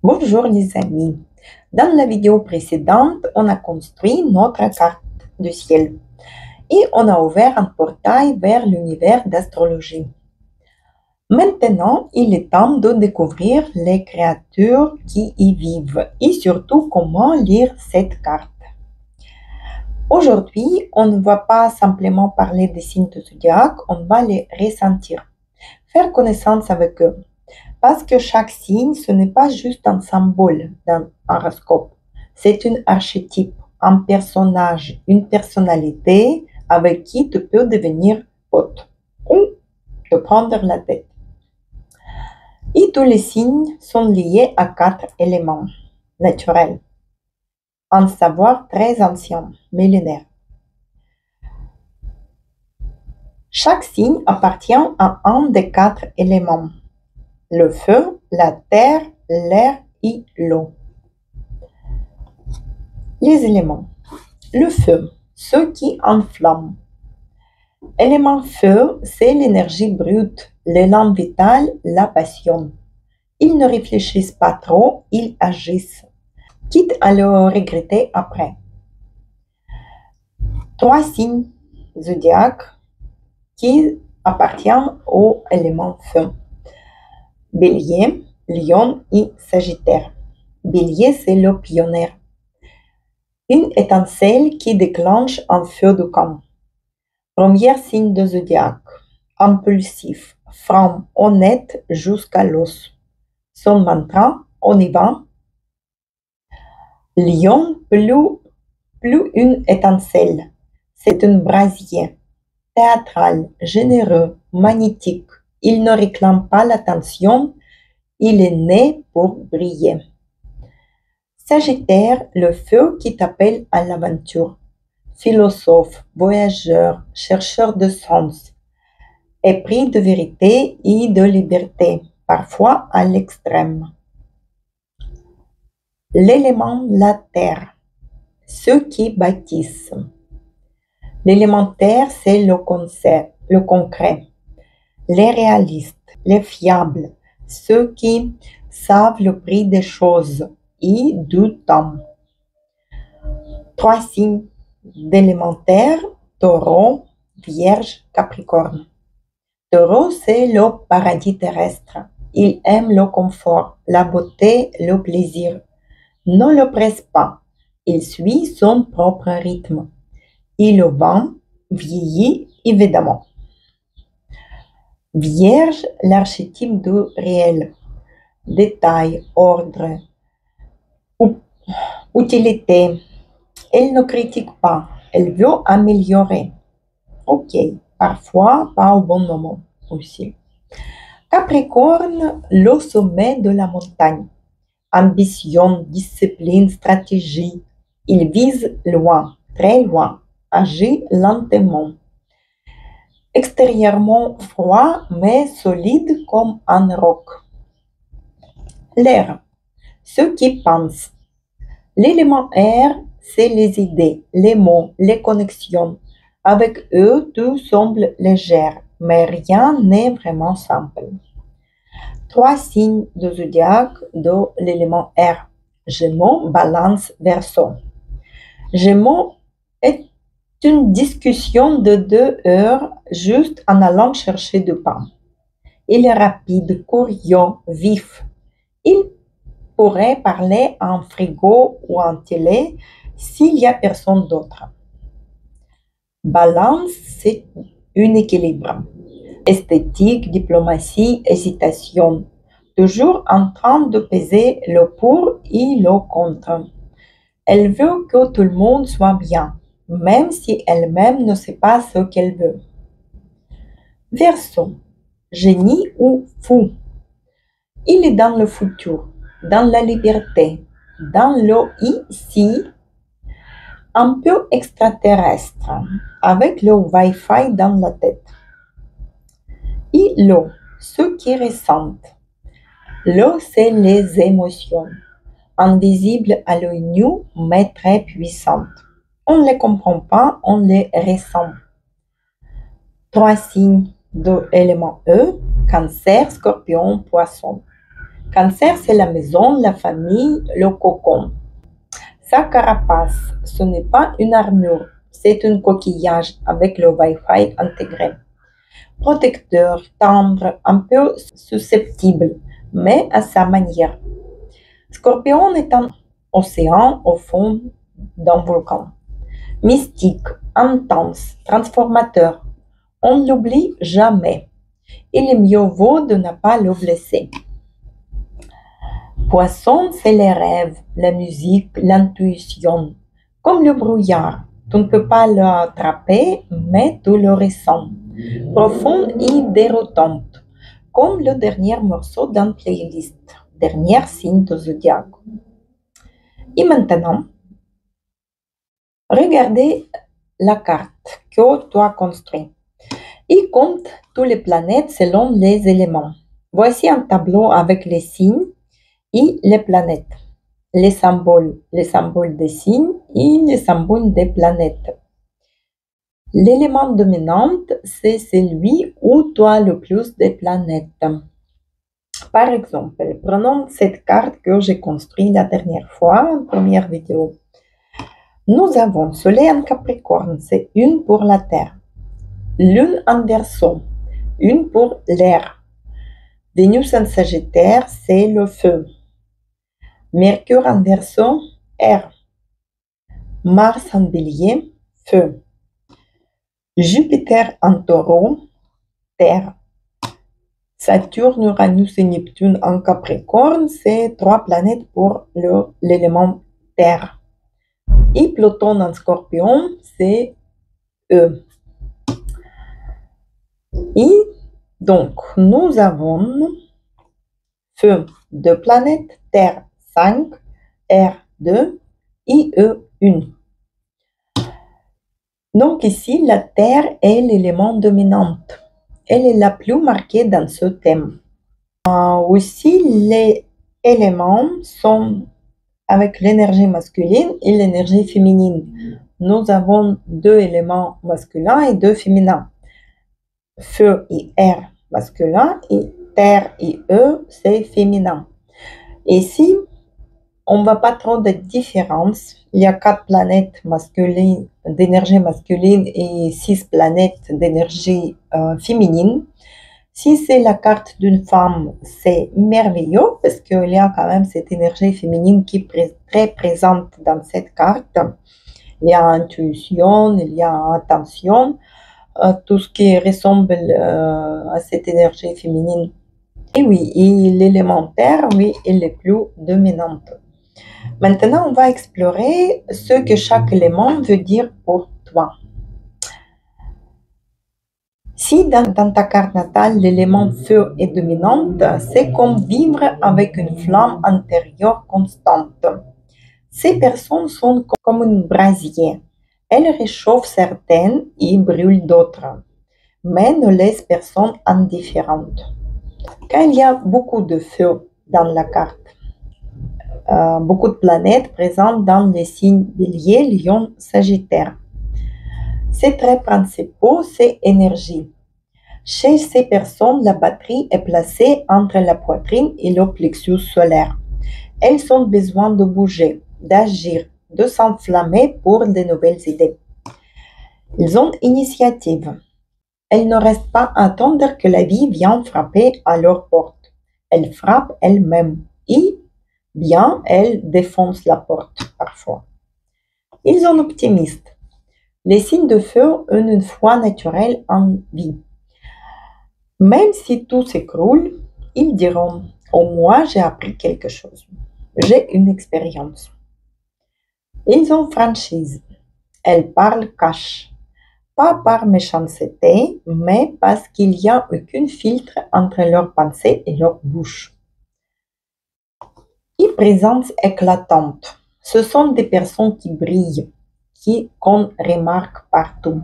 Bonjour les amis. Dans la vidéo précédente, on a construit notre carte du ciel et on a ouvert un portail vers l'univers d'astrologie. Maintenant, il est temps de découvrir les créatures qui y vivent et surtout comment lire cette carte. Aujourd'hui, on ne va pas simplement parler des signes du zodiaque, on va les ressentir, faire connaissance avec eux. Parce que chaque signe, ce n'est pas juste un symbole d'un horoscope. C'est un archétype, un personnage, une personnalité avec qui tu peux devenir pote ou te prendre la tête. Et tous les signes sont liés à 4 éléments naturels. Un savoir très ancien, millénaire. Chaque signe appartient à un des 4 éléments. Le feu, la terre, l'air et l'eau. Les éléments. Le feu, ce qui enflamme. Élément feu, c'est l'énergie brute, l'élan vital, la passion. Ils ne réfléchissent pas trop, ils agissent, quitte à le regretter après. 3 signes zodiaques qui appartiennent au élément feu. Bélier, Lion et Sagittaire. Bélier, c'est le pionnier. Une étincelle qui déclenche un feu de camp. Premier signe de zodiaque. Impulsif, franc, honnête jusqu'à l'os. Son mantra, on y va. Lion, plus une étincelle. C'est un brasier. Théâtral, généreux, magnétique. Il ne réclame pas l'attention. Il est né pour briller. Sagittaire, le feu qui t'appelle à l'aventure. Philosophe, voyageur, chercheur de sens, épris de vérité et de liberté, parfois à l'extrême. L'élément la terre, ceux qui bâtissent. L'élémentaire, c'est le concept, le concret. Les réalistes, les fiables, ceux qui savent le prix des choses et du temps. 3 signes d'élémentaire, taureau, vierge, capricorne. Taureau, c'est le paradis terrestre. Il aime le confort, la beauté, le plaisir. Ne le presse pas. Il suit son propre rythme. Il le vent vieillit évidemment. Vierge, l'archétype du réel. Détail, ordre, utilité. Elle ne critique pas, elle veut améliorer. Ok, parfois pas au bon moment aussi. Capricorne, le sommet de la montagne. Ambition, discipline, stratégie. Il vise loin, très loin, agit lentement. Extérieurement froid, mais solide comme un roc. L'air, ceux qui pensent. L'élément air, c'est les idées, les mots, les connexions. Avec eux, tout semble léger, mais rien n'est vraiment simple. 3 signes de zodiaque de l'élément air. Gémeaux, Balance, Verseau. Gémeaux est une discussion de 2 heures juste en allant chercher du pain. Il est rapide, curieux, vif. Il pourrait parler en frigo ou en télé s'il n'y a personne d'autre. Balance, c'est un équilibre. Esthétique, diplomatie, hésitation. Toujours en train de peser le pour et le contre. Elle veut que tout le monde soit bien, même si elle-même ne sait pas ce qu'elle veut. Verseau, génie ou fou. Il est dans le futur, dans la liberté, dans le ici, un peu extraterrestre, avec le Wi-Fi dans la tête. Et l'eau, ceux qui ressentent. L'eau, c'est les émotions, invisibles à l'œil nu, mais très puissantes. On ne les comprend pas, on les ressent. 3 signes de l'élément E, Cancer, Scorpion, Poisson. Cancer, c'est la maison, la famille, le cocon. Sa carapace, ce n'est pas une armure, c'est un coquillage avec le Wi-Fi intégré. Protecteur, tendre, un peu susceptible, mais à sa manière. Scorpion est un océan au fond d'un volcan. Mystique, intense, transformateur. On ne l'oublie jamais. Il est mieux vaut de ne pas le blesser. Poisson, c'est les rêves, la musique, l'intuition. Comme le brouillard, tu ne peux pas l'attraper, mais tu le ressens. Profonde et déroutante, comme le dernier morceau d'un playlist, dernier signe du zodiaque. Et maintenant, regardez la carte que tu as construite. Il compte toutes les planètes selon les éléments. Voici un tableau avec les signes et les planètes, les symboles des signes et les symboles des planètes. L'élément dominant, c'est celui où tu as le plus de planètes. Par exemple, prenons cette carte que j'ai construite la dernière fois, en première vidéo. Nous avons Soleil en Capricorne, c'est une pour la Terre. Lune en Verseau, une pour l'air. Vénus en Sagittaire, c'est le feu. Mercure en Verseau, air. Mars en Bélier, feu. Jupiter en Taureau, terre. Saturne, Uranus et Neptune en Capricorne, c'est 3 planètes pour l'élément terre. Et Pluton en Scorpion, c'est E. Et donc, nous avons feu 2 planètes, terre 5, air 2 et E 1. Donc ici, la terre est l'élément dominant. Elle est la plus marquée dans ce thème. Aussi, les éléments sont avec l'énergie masculine et l'énergie féminine. Nous avons 2 éléments masculins et 2 féminins. Feu et air masculin et terre et E, c'est féminin. Ici, on ne voit pas trop de différence. Il y a 4 planètes masculines, d'énergie masculine et 6 planètes d'énergie féminine. Si c'est la carte d'une femme, c'est merveilleux parce qu'il y a quand même cette énergie féminine qui est très présente dans cette carte. Il y a intuition, il y a attention, tout ce qui ressemble à cette énergie féminine. Et oui, et l'élémentaire, oui, il est plus dominante. Maintenant, on va explorer ce que chaque élément veut dire pour toi. Si dans ta carte natale, l'élément feu est dominant, c'est comme vivre avec une flamme intérieure constante. Ces personnes sont comme un brasier. Elles réchauffent certaines et brûlent d'autres, mais ne laissent personne indifférente. Quand il y a beaucoup de feu dans la carte, beaucoup de planètes présentes dans les signes Bélier, Lion, Sagittaire. Ces traits principaux, c'est énergie. Chez ces personnes, la batterie est placée entre la poitrine et le plexus solaire. Elles ont besoin de bouger, d'agir, de s'enflammer pour de nouvelles idées. Ils ont initiative. Elles ne restent pas à attendre que la vie vienne frapper à leur porte. Elles frappent elles-mêmes et bien, elles défoncent la porte parfois. Ils sont optimistes. Les signes de feu ont une foi naturelle en vie. Même si tout s'écroule, ils diront « Au moins, j'ai appris quelque chose. J'ai une expérience. » Ils ont franchise. Elles parlent cash. Pas par méchanceté, mais parce qu'il n'y a aucun filtre entre leurs pensées et leur bouche. Et présence éclatante. Ce sont des personnes qui brillent, qu'on remarque partout.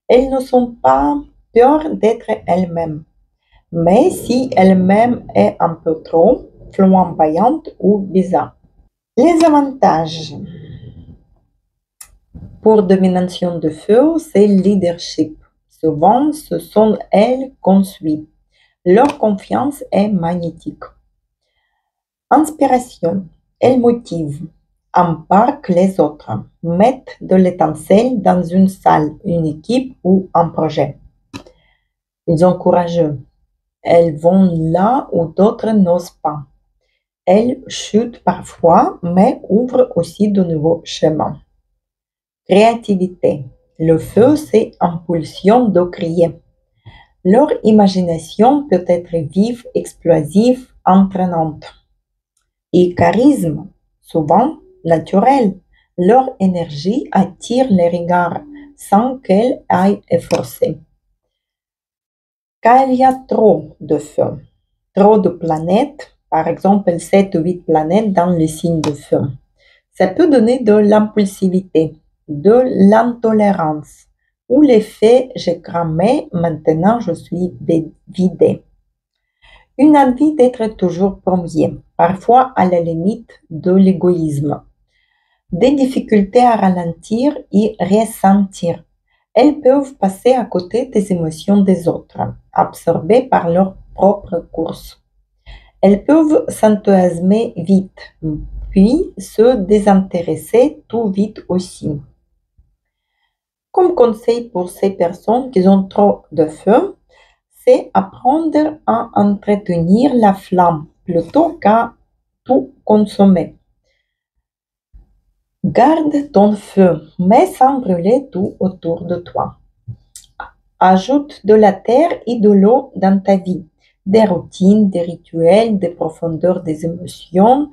Elles ne sont pas peur d'être elles-mêmes. Mais si elle-même est un peu trop flamboyante ou bizarre. Les avantages pour domination de feu, c'est leadership. Souvent, ce sont elles qu'on suit. Leur confiance est magnétique. Inspiration. Elle motive, embarque les autres, met de l'étincelle dans une salle, une équipe ou un projet. Ils sont courageux. Elles vont là où d'autres n'osent pas. Elles chutent parfois, mais ouvrent aussi de nouveaux chemins. Créativité. Le feu, c'est impulsion de créer. Leur imagination peut être vive, explosive, entraînante. Et charisme, souvent naturel. Leur énergie attire les regards sans qu'elles aillent efforcer. Quand il y a trop de feu, trop de planètes, par exemple 7 ou 8 planètes dans les signes de feu, ça peut donner de l'impulsivité, de l'intolérance, ou l'effet j'ai cramé, maintenant je suis vidé. Une envie d'être toujours premier, parfois à la limite de l'égoïsme. Des difficultés à ralentir et ressentir. Elles peuvent passer à côté des émotions des autres, absorbées par leur propre course. Elles peuvent s'enthousiasmer vite, puis se désintéresser tout vite aussi. Comme conseil pour ces personnes qui ont trop de feu, c'est apprendre à entretenir la flamme plutôt qu'à tout consommer. Garde ton feu, mais sans brûler tout autour de toi. Ajoute de la terre et de l'eau dans ta vie, des routines, des rituels, des profondeurs des émotions,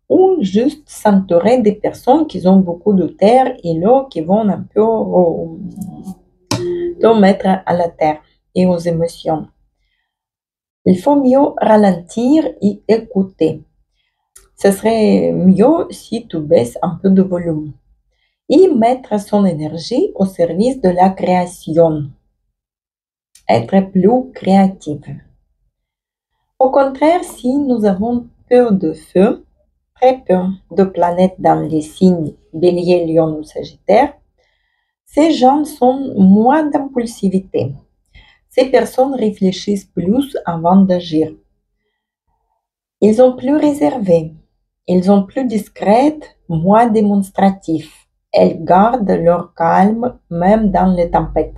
ou juste s'entourer des personnes qui ont beaucoup de terre et l'eau qui vont un peu te mettre à la terre et aux émotions. Il faut mieux ralentir et écouter. Ce serait mieux si tu baisses un peu de volume et mettre son énergie au service de la création. Être plus créatif. Au contraire, si nous avons peu de feu, très peu de planètes dans les signes Bélier, Lion ou Sagittaire, ces gens sont moins d'impulsivité. Ces personnes réfléchissent plus avant d'agir. Ils sont plus réservés. Ils sont plus discrètes, moins démonstratifs. Elles gardent leur calme même dans les tempêtes.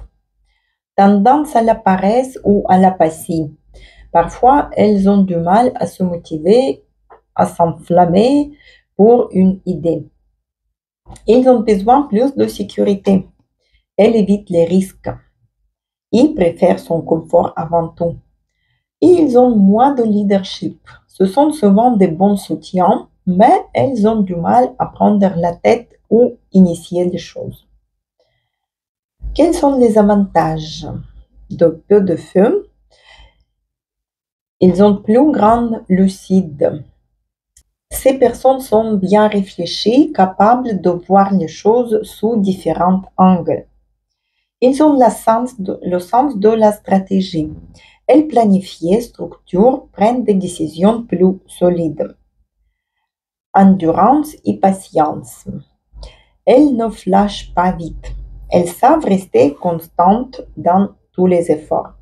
Tendance à la paresse ou à l'apathie. Parfois, elles ont du mal à se motiver, à s'enflammer pour une idée. Ils ont besoin plus de sécurité. Elles évitent les risques. Ils préfèrent son confort avant tout. Et ils ont moins de leadership. Ce sont souvent des bons soutiens, mais elles ont du mal à prendre la tête ou initier les choses. Quels sont les avantages de peu de feu? Ils ont plus grande lucide. Ces personnes sont bien réfléchies, capables de voir les choses sous différents angles. Ils ont le sens de la stratégie. Elles planifient, structurent, prennent des décisions plus solides. Endurance et patience. Elles ne flashent pas vite. Elles savent rester constantes dans tous les efforts.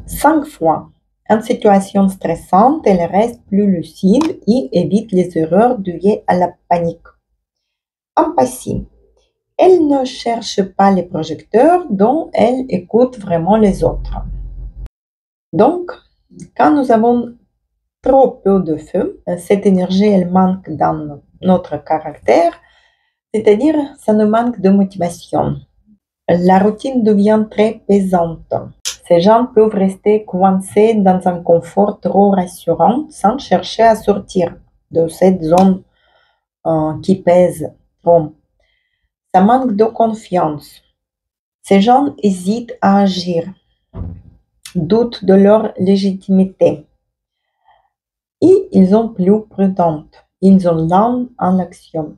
5 fois. En situation stressante, elles restent plus lucides et évitent les erreurs dues à la panique. Empathie. Elles ne cherchent pas les projecteurs, dont elles écoutent vraiment les autres. Donc, quand nous avons trop peu de feu, cette énergie, elle manque dans notre caractère, c'est-à-dire ça nous manque de motivation. La routine devient très pesante. Ces gens peuvent rester coincés dans un confort trop rassurant sans chercher à sortir de cette zone qui pèse trop. Ça manque de confiance. Ces gens hésitent à agir, doutent de leur légitimité. Et ils sont plus prudentes. Ils sont lents en l'action.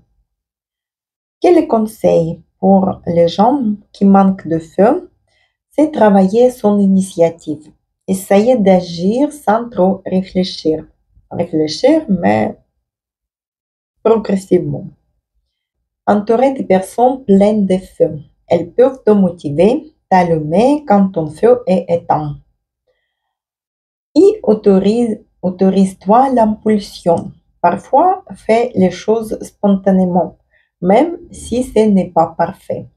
Quel conseil pour les gens qui manquent de feu? C'est travailler son initiative. Essayer d'agir sans trop réfléchir. Réfléchir, mais progressivement. Entourer des personnes pleines de feu. Elles peuvent te motiver, t'allumer quand ton feu est éteint. Et autorise-toi l'impulsion. Parfois, fais les choses spontanément, même si ce n'est pas parfait.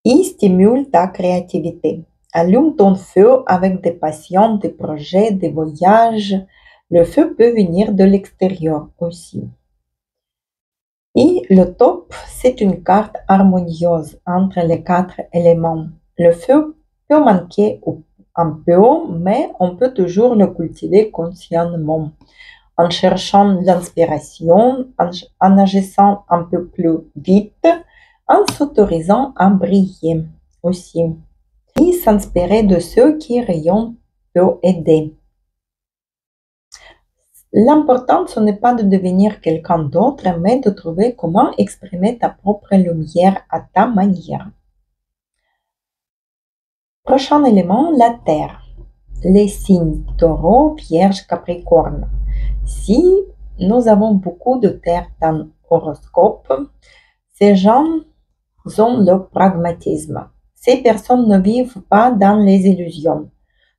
Et stimule ta créativité. Allume ton feu avec des passions, des projets, des voyages. Le feu peut venir de l'extérieur aussi. Et le top, c'est une carte harmonieuse entre les quatre éléments. Le feu peut manquer un peu, mais on peut toujours le cultiver consciemment, en cherchant l'inspiration, en agissant un peu plus vite, en s'autorisant à briller aussi. Et s'inspirer de ceux qui rayonnent peut aider. L'important, ce n'est pas de devenir quelqu'un d'autre, mais de trouver comment exprimer ta propre lumière à ta manière. Prochain élément, la Terre. Les signes Taureau, Vierge, Capricorne. Si nous avons beaucoup de Terre dans l'horoscope, ces gens ont le pragmatisme. Ces personnes ne vivent pas dans les illusions.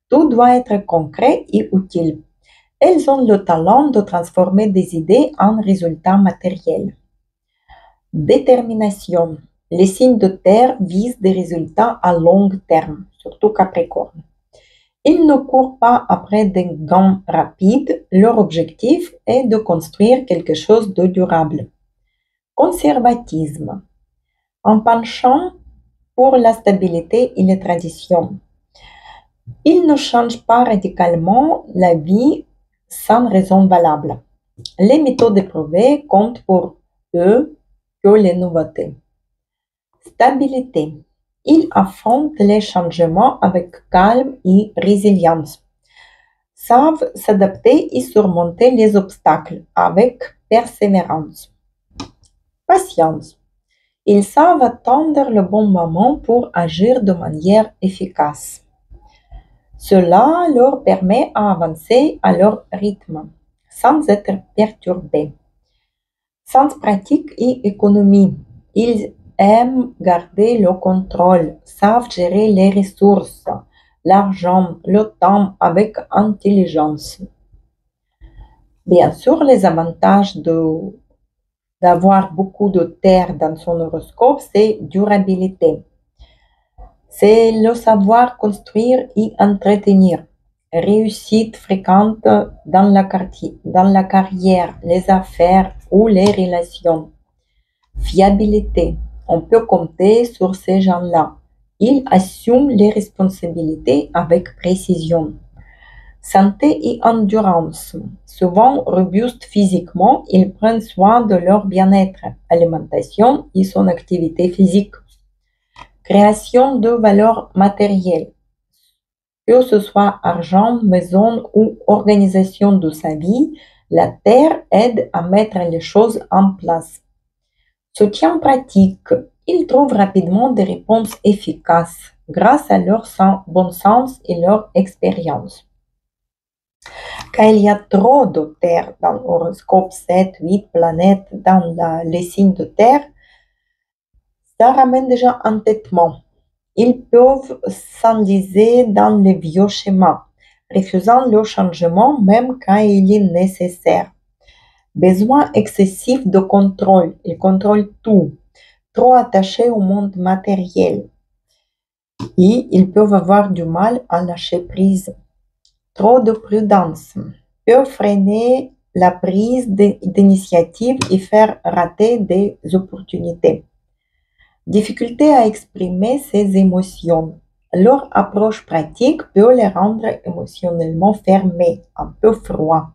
Tout doit être concret et utile. Elles ont le talent de transformer des idées en résultats matériels. Détermination. Les signes de terre visent des résultats à long terme, surtout Capricorne. Ils ne courent pas après des gains rapides. Leur objectif est de construire quelque chose de durable. Conservatisme. Un penchant pour la stabilité et les traditions. Ils ne changent pas radicalement la vie sans raison valable. Les méthodes éprouvées comptent pour eux que les nouveautés. Stabilité. Ils affrontent les changements avec calme et résilience. Savent s'adapter et surmonter les obstacles avec persévérance. Patience. Ils savent attendre le bon moment pour agir de manière efficace. Cela leur permet d'avancer à leur rythme, sans être perturbés. Sens pratique et économie. Ils aiment garder le contrôle, savent gérer les ressources, l'argent, le temps avec intelligence. Bien sûr, les avantages d'avoir beaucoup de terre dans son horoscope, c'est durabilité. C'est le savoir construire et entretenir. Réussite fréquente dans la carrière, les affaires ou les relations. Fiabilité. On peut compter sur ces gens-là. Ils assument les responsabilités avec précision. Santé et endurance. Souvent robustes physiquement, ils prennent soin de leur bien-être, alimentation et son activité physique. Création de valeur matérielle, que ce soit argent, maison ou organisation de sa vie, la Terre aide à mettre les choses en place. Soutien pratique, ils trouvent rapidement des réponses efficaces grâce à leur bon sens et leur expérience. Quand il y a trop de Terre dans l'horoscope, 7, 8 planètes dans les signes de Terre, ça ramène déjà un entêtement. Ils peuvent s'enliser dans les vieux schémas, refusant le changement même quand il est nécessaire. Besoin excessif de contrôle, ils contrôlent tout, trop attachés au monde matériel. Et ils peuvent avoir du mal à lâcher prise. Trop de prudence peut freiner la prise d'initiative et faire rater des opportunités. Difficulté à exprimer ses émotions. Leur approche pratique peut les rendre émotionnellement fermés, un peu froids.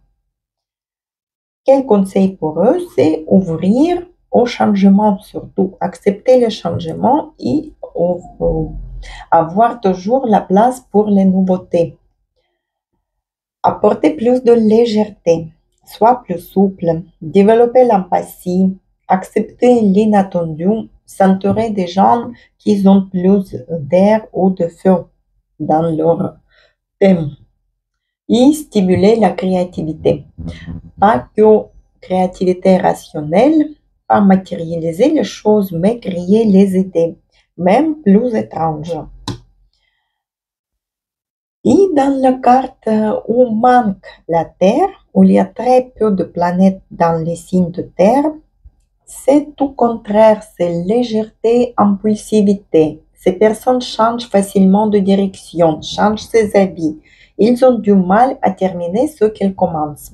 Quel conseil pour eux? C'est ouvrir au changement, surtout accepter les changements et avoir toujours la place pour les nouveautés. Apporter plus de légèreté, soit plus souple, développer l'empathie, accepter l'inattendu, s'entourer des gens qui ont plus d'air ou de feu dans leur thème et stimuler la créativité. Pas que créativité rationnelle, pas matérialiser les choses, mais créer les idées, même plus étranges. Et dans la carte où manque la Terre, où il y a très peu de planètes dans les signes de Terre, c'est tout contraire, c'est légèreté, impulsivité. Ces personnes changent facilement de direction, changent ses avis. Ils ont du mal à terminer ce qu'elles commencent.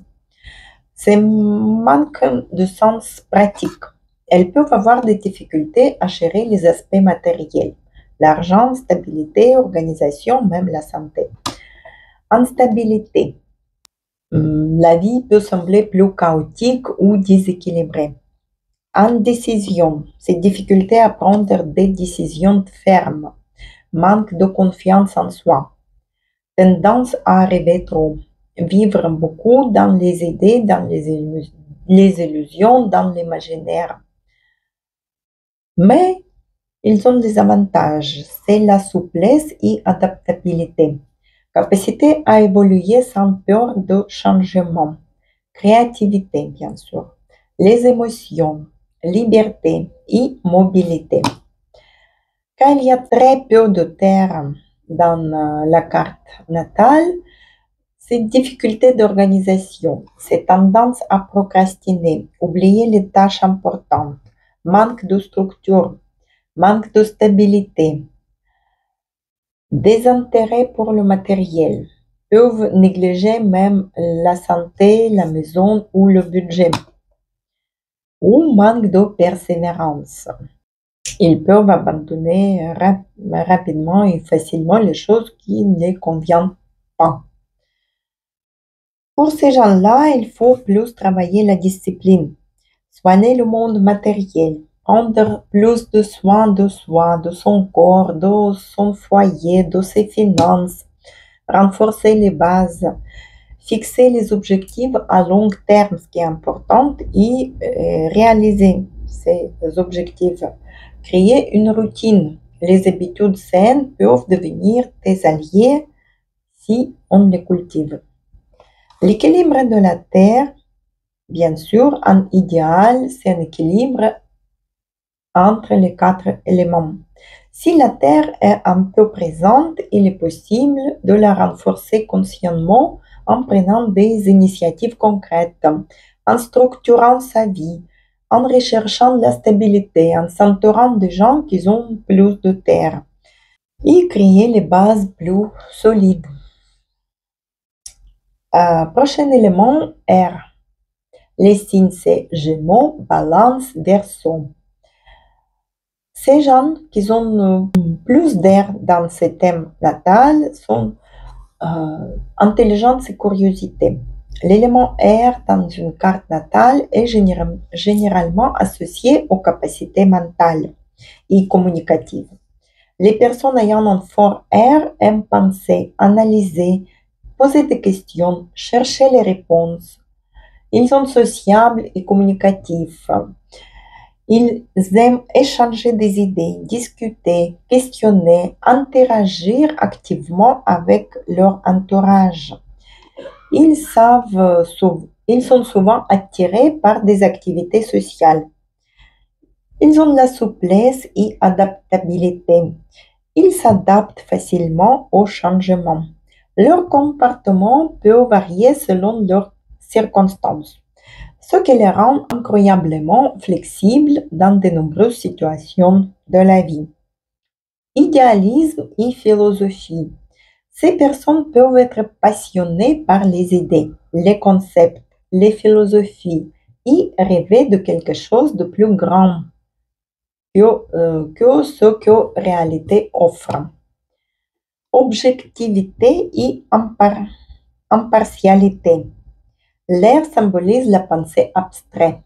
C'est manque de sens pratique. Elles peuvent avoir des difficultés à gérer les aspects matériels, l'argent, stabilité, organisation, même la santé. Instabilité. La vie peut sembler plus chaotique ou déséquilibrée. Indécision, c'est difficulté à prendre des décisions fermes. Manque de confiance en soi. Tendance à rêver trop. Vivre beaucoup dans les idées, dans les illusions, dans l'imaginaire. Mais ils ont des avantages, c'est la souplesse et adaptabilité. Capacité à évoluer sans peur de changement. Créativité, bien sûr. Les émotions, liberté et mobilité. Quand il y a très peu de terre dans la carte natale, c'est difficulté d'organisation, c'est tendance à procrastiner, oublier les tâches importantes, manque de structure, manque de stabilité, désintérêt pour le matériel, peuvent négliger même la santé, la maison ou le budget, ou manque de persévérance. Ils peuvent abandonner rapidement et facilement les choses qui ne les conviennent pas. Pour ces gens-là, il faut plus travailler la discipline, soigner le monde matériel, prendre plus de soin de soi, de son corps, de son foyer, de ses finances, renforcer les bases, fixer les objectifs à long terme, ce qui est important, et réaliser ces objectifs. Créer une routine. Les habitudes saines peuvent devenir des alliés si on les cultive. L'équilibre de la Terre, bien sûr, un idéal, c'est un équilibre entre les quatre éléments. Si la Terre est un peu présente, il est possible de la renforcer consciemment en prenant des initiatives concrètes, en structurant sa vie, en recherchant la stabilité, en s'entourant de gens qui ont plus de terre et créer les bases plus solides. Prochain élément, R. Les signes, c'est Gémeaux, Balance, Verseau. Ces gens qui ont plus d'air dans ce thème natal sont intelligence et curiosité. L'élément R dans une carte natale est généralement associé aux capacités mentales et communicatives. Les personnes ayant un fort R aiment penser, analyser, poser des questions, chercher les réponses. Ils sont sociables et communicatifs. Ils aiment échanger des idées, discuter, questionner, interagir activement avec leur entourage. Ils sont souvent attirés par des activités sociales. Ils ont de la souplesse et adaptabilité. Ils s'adaptent facilement aux changements. Leur comportement peut varier selon leurs circonstances, ce qui les rend incroyablement flexibles dans de nombreuses situations de la vie. Idéalisme et philosophie. Ces personnes peuvent être passionnées par les idées, les concepts, les philosophies et rêver de quelque chose de plus grand que ce que la réalité offre. Objectivité et impartialité. L'air symbolise la pensée abstraite.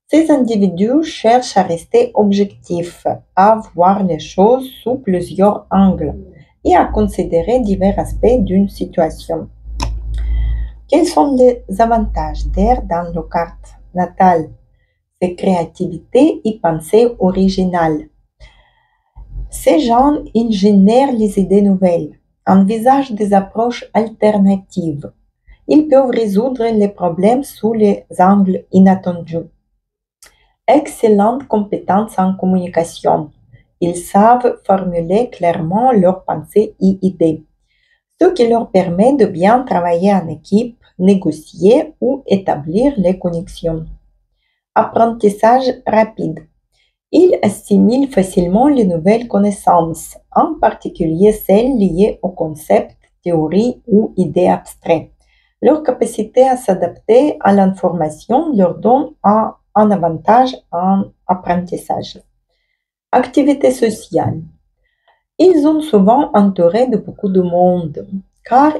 Ces individus cherchent à rester objectifs, à voir les choses sous plusieurs angles et à considérer divers aspects d'une situation. Quels sont les avantages d'air dans nos cartes natales? C'est créativité et pensée originale. Ces gens, ils génèrent les idées nouvelles, envisagent des approches alternatives. Ils peuvent résoudre les problèmes sous les angles inattendus. Excellentes compétences en communication. Ils savent formuler clairement leurs pensées et idées. ce qui leur permet de bien travailler en équipe, négocier ou établir les connexions. Apprentissage rapide. Ils assimilent facilement les nouvelles connaissances, en particulier celles liées aux concepts, théories ou idées abstraites. Leur capacité à s'adapter à l'information leur donne un avantage en apprentissage. Activité sociale. Ils sont souvent entourés de beaucoup de monde, car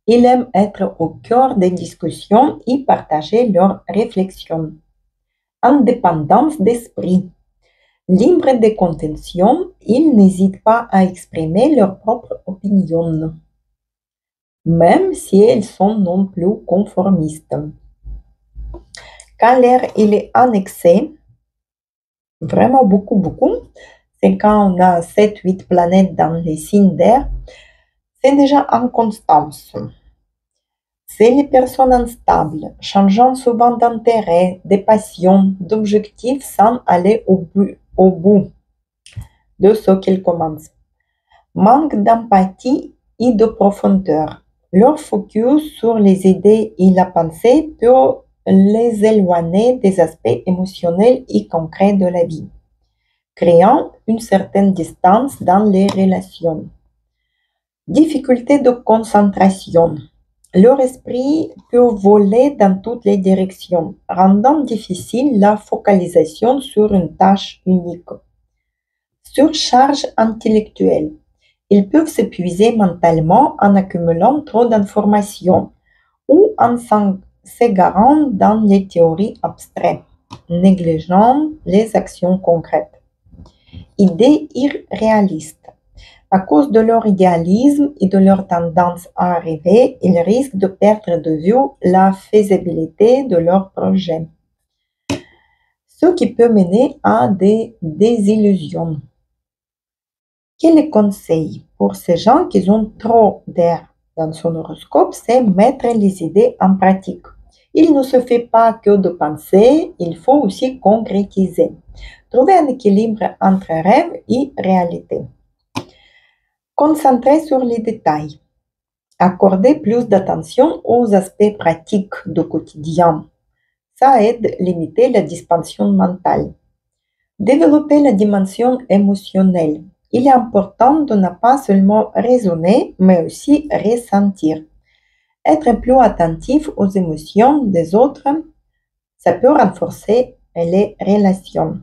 ils aiment être au cœur des discussions et partager leurs réflexions. Indépendance d'esprit. Libres de contention, ils n'hésitent pas à exprimer leur propre opinion, même si elles sont non plus conformistes. Quand l'air il est en excès, vraiment beaucoup, c'est quand on a 7-8 planètes dans les signes d'air, c'est déjà en constance. C'est les personnes instables, changeant souvent d'intérêt, de passion, d'objectifs sans aller au bout de ce qu'ils commencent. Manque d'empathie et de profondeur. Leur focus sur les idées et la pensée peut les éloigner des aspects émotionnels et concrets de la vie, créant une certaine distance dans les relations. Difficulté de concentration. Leur esprit peut voler dans toutes les directions, rendant difficile la focalisation sur une tâche unique. Surcharge intellectuelle. Ils peuvent s'épuiser mentalement en accumulant trop d'informations ou en s'égarant dans les théories abstraites, négligeant les actions concrètes. Idées irréalistes. À cause de leur idéalisme et de leur tendance à rêver, ils risquent de perdre de vue la faisabilité de leurs projets, ce qui peut mener à des désillusions. Quel conseil pour ces gens qui ont trop d'air dans son horoscope, c'est mettre les idées en pratique. Il ne se fait pas que de penser, il faut aussi concrétiser. Trouver un équilibre entre rêve et réalité. Concentrer sur les détails. Accorder plus d'attention aux aspects pratiques du quotidien. Ça aide à limiter la dispersion mentale. Développer la dimension émotionnelle. Il est important de ne pas seulement raisonner, mais aussi ressentir. Être plus attentif aux émotions des autres, ça peut renforcer les relations.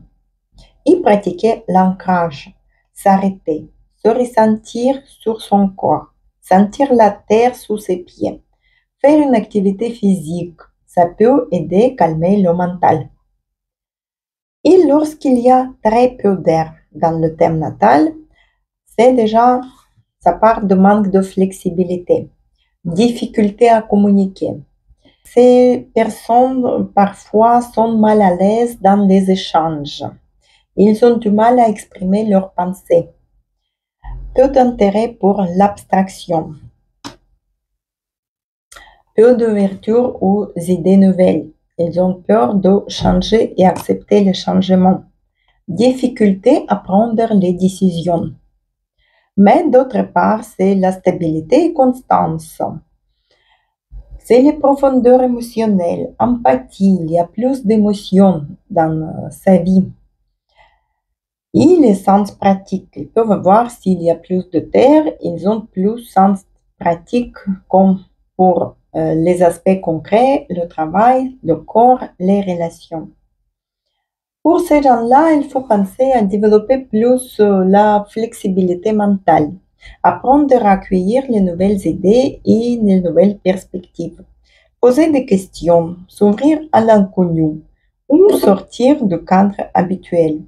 Et pratiquer l'ancrage, s'arrêter, se ressentir sur son corps, sentir la terre sous ses pieds, faire une activité physique, ça peut aider à calmer le mental. Et lorsqu'il y a très peu d'air dans le thème natal, c'est déjà, ça part de manque de flexibilité, difficulté à communiquer. Ces personnes parfois sont mal à l'aise dans les échanges. Ils ont du mal à exprimer leurs pensées. Peu d'intérêt pour l'abstraction. Peu d'ouverture aux idées nouvelles. Ils ont peur de changer et accepter les changements. Difficulté à prendre les décisions. Mais d'autre part, c'est la stabilité et constance. C'est les profondeurs émotionnelles, empathie, il y a plus d'émotions dans sa vie. Et les sens pratiques, ils peuvent voir s'il y a plus de terre, ils ont plus sens pratique comme pour les aspects concrets, le travail, le corps, les relations. Pour ces gens-là, il faut penser à développer plus la flexibilité mentale, apprendre à accueillir les nouvelles idées et les nouvelles perspectives, poser des questions, s'ouvrir à l'inconnu ou sortir du cadre habituel.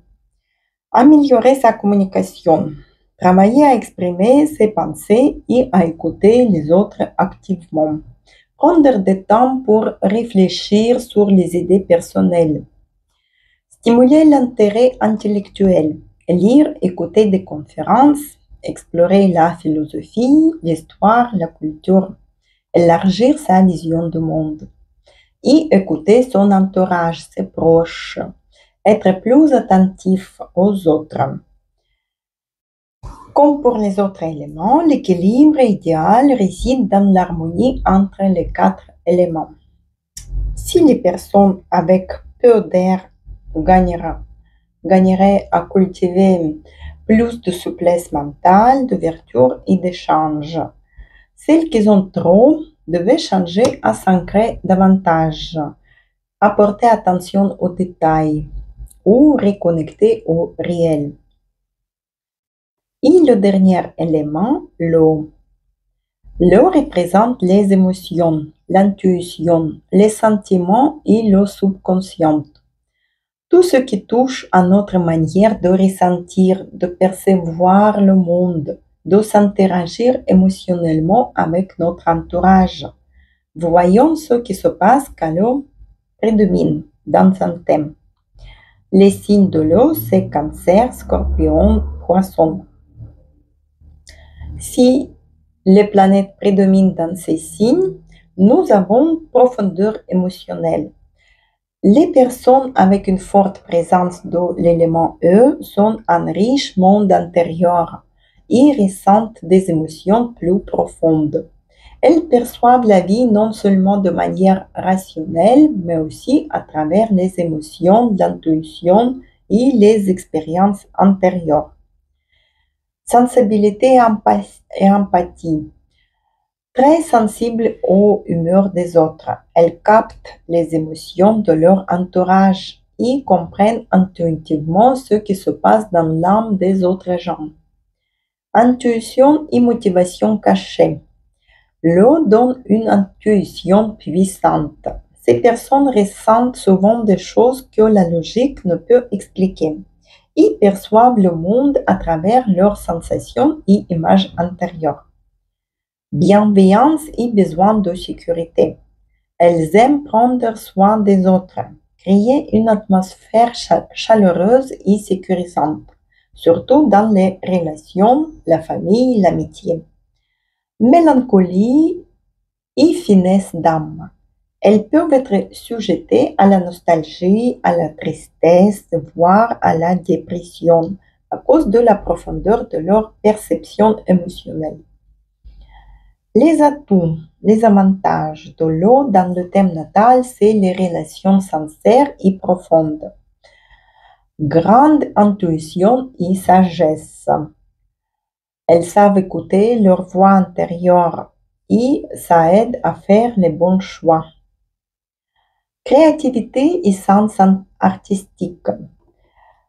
Améliorer sa communication, travailler à exprimer ses pensées et à écouter les autres activement. Prendre du temps pour réfléchir sur les idées personnelles. Stimuler l'intérêt intellectuel, lire, écouter des conférences, explorer la philosophie, l'histoire, la culture, élargir sa vision du monde et écouter son entourage, ses proches. Être plus attentif aux autres. Comme pour les autres éléments, l'équilibre idéal réside dans l'harmonie entre les quatre éléments. Si les personnes avec peu d'air gagneraient à cultiver plus de souplesse mentale, d'ouverture et d'échange, celles qui ont trop devaient changer à s'ancrer davantage, apporter attention aux détails ou reconnecter au réel. Et le dernier élément, l'eau. L'eau représente les émotions, l'intuition, les sentiments et le subconscient. Tout ce qui touche à notre manière de ressentir, de percevoir le monde, de s'interagir émotionnellement avec notre entourage. Voyons ce qui se passe quand l'eau prédomine dans un thème. Les signes de l'eau, c'est Cancer, Scorpion, Poisson. Si les planètes prédominent dans ces signes, nous avons profondeur émotionnelle. Les personnes avec une forte présence de l'élément E sont un riche monde intérieur et ressentent des émotions plus profondes. Elles perçoivent la vie non seulement de manière rationnelle, mais aussi à travers les émotions, l'intuition et les expériences antérieures. Sensibilité et empathie. Très sensibles aux humeurs des autres, elles captent les émotions de leur entourage et comprennent intuitivement ce qui se passe dans l'âme des autres gens. Intuition et motivation cachée. L'eau donne une intuition puissante. Ces personnes ressentent souvent des choses que la logique ne peut expliquer. Ils perçoivent le monde à travers leurs sensations et images intérieures. Bienveillance et besoin de sécurité. Elles aiment prendre soin des autres, créer une atmosphère chaleureuse et sécurisante, surtout dans les relations, la famille, l'amitié. Mélancolie et finesse d'âme. Elles peuvent être sujettées à la nostalgie, à la tristesse, voire à la dépression, à cause de la profondeur de leur perception émotionnelle. Les atouts, les avantages de l'eau dans le thème natal, c'est les relations sincères et profondes. Grande intuition et sagesse. Elles savent écouter leur voix intérieure et ça aide à faire les bons choix. Créativité et sens artistique.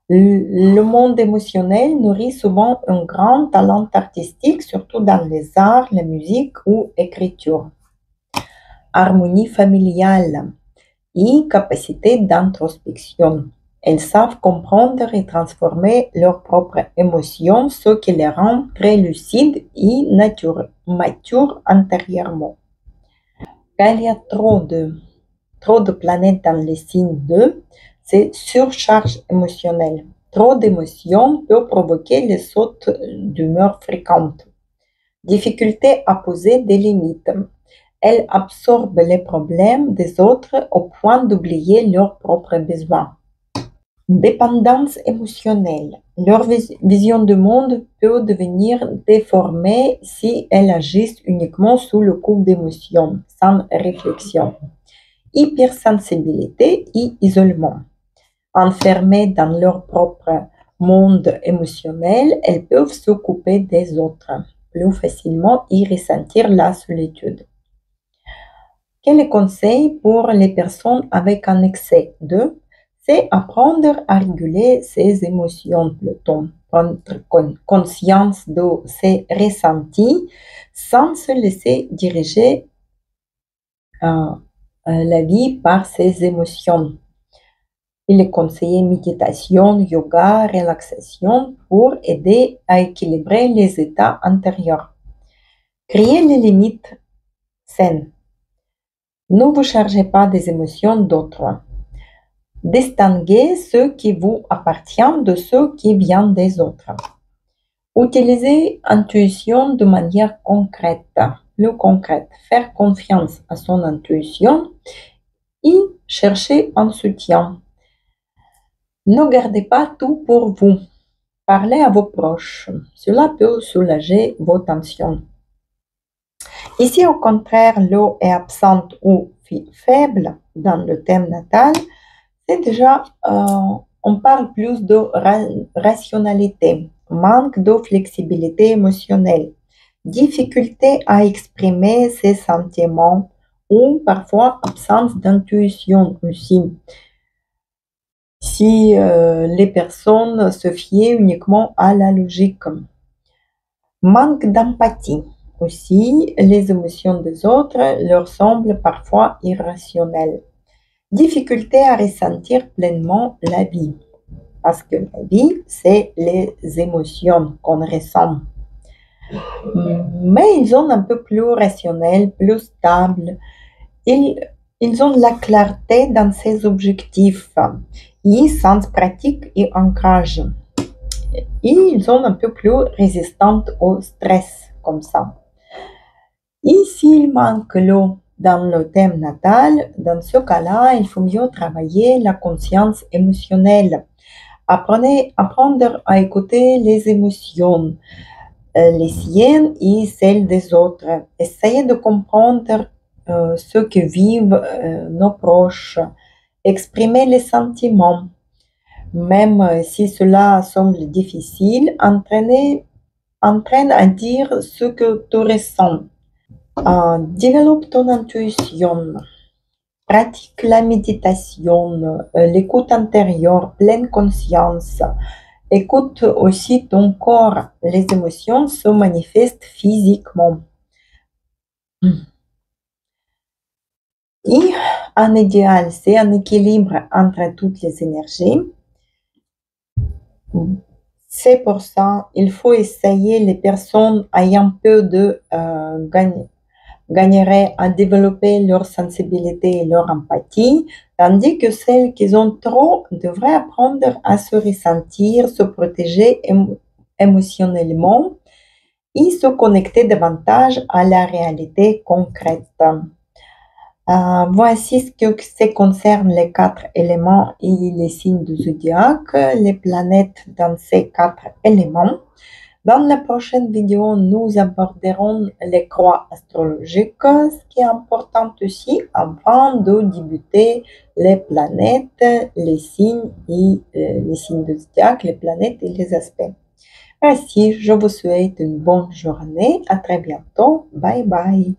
Le monde émotionnel nourrit souvent un grand talent artistique, surtout dans les arts, la musique ou l'écriture. Harmonie familiale et capacité d'introspection. Elles savent comprendre et transformer leurs propres émotions, ce qui les rend très lucides et matures intérieurement. Quand il y a trop de planètes dans les signes 2, c'est surcharge émotionnelle. Trop d'émotions peut provoquer les sautes d'humeur fréquentes. Difficulté à poser des limites. Elles absorbent les problèmes des autres au point d'oublier leurs propres besoins. Dépendance émotionnelle. Leur vision du monde peut devenir déformée si elles agissent uniquement sous le coup d'émotions, sans réflexion. Hypersensibilité et isolement. Enfermées dans leur propre monde émotionnel, elles peuvent se couper des autres plus facilement et ressentir la solitude. Quel conseil pour les personnes avec un excès de c'est apprendre à réguler ses émotions, Pluton, prendre conscience de ses ressentis sans se laisser diriger la vie par ses émotions. Il est conseillé méditation, yoga, relaxation pour aider à équilibrer les états intérieurs. Créer les limites saines. Ne vous chargez pas des émotions d'autres. Distinguez ce qui vous appartient de ce qui vient des autres. Utilisez intuition de manière concrète, plus concrète. Faire confiance à son intuition et chercher un soutien. Ne gardez pas tout pour vous. Parlez à vos proches. Cela peut soulager vos tensions. Et si au contraire l'eau est absente ou faible dans le thème natal, c'est déjà, on parle plus de rationalité, manque de flexibilité émotionnelle, difficulté à exprimer ses sentiments ou parfois absence d'intuition aussi. Si les personnes se fiaient uniquement à la logique. Manque d'empathie. Aussi, les émotions des autres leur semblent parfois irrationnelles. Difficulté à ressentir pleinement la vie. Parce que la vie, c'est les émotions qu'on ressent. Mais ils sont un peu plus rationnels, plus stables. Ils, ils ont de la clarté dans ses objectifs. Et sens pratique et ancrage. Et ils sont un peu plus résistantes au stress, comme ça. Et s'il manque l'eau dans le thème natal, dans ce cas-là, il faut mieux travailler la conscience émotionnelle. Apprendre à écouter les émotions, les siennes et celles des autres. Essayer de comprendre ce que vivent nos proches. Exprimer les sentiments. Même si cela semble difficile, entraîne à dire ce que tu ressens. Développe ton intuition. Pratique la méditation, l'écoute intérieure, pleine conscience. Écoute aussi ton corps. Les émotions se manifestent physiquement. Et un idéal, c'est un équilibre entre toutes les énergies. C'est pour ça qu'il faut essayer les personnes ayant peu de gagneraient à développer leur sensibilité et leur empathie, tandis que celles qui ont trop devraient apprendre à se ressentir, se protéger émotionnellement et se connecter davantage à la réalité concrète. Voici ce qui concerne les 4 éléments et les signes du zodiaque, les planètes dans ces 4 éléments. Dans la prochaine vidéo, nous aborderons les croix astrologiques, ce qui est important aussi avant de débuter les planètes, les signes et les signes du zodiaque, les planètes et les aspects. Ainsi, je vous souhaite une bonne journée. À très bientôt. Bye bye.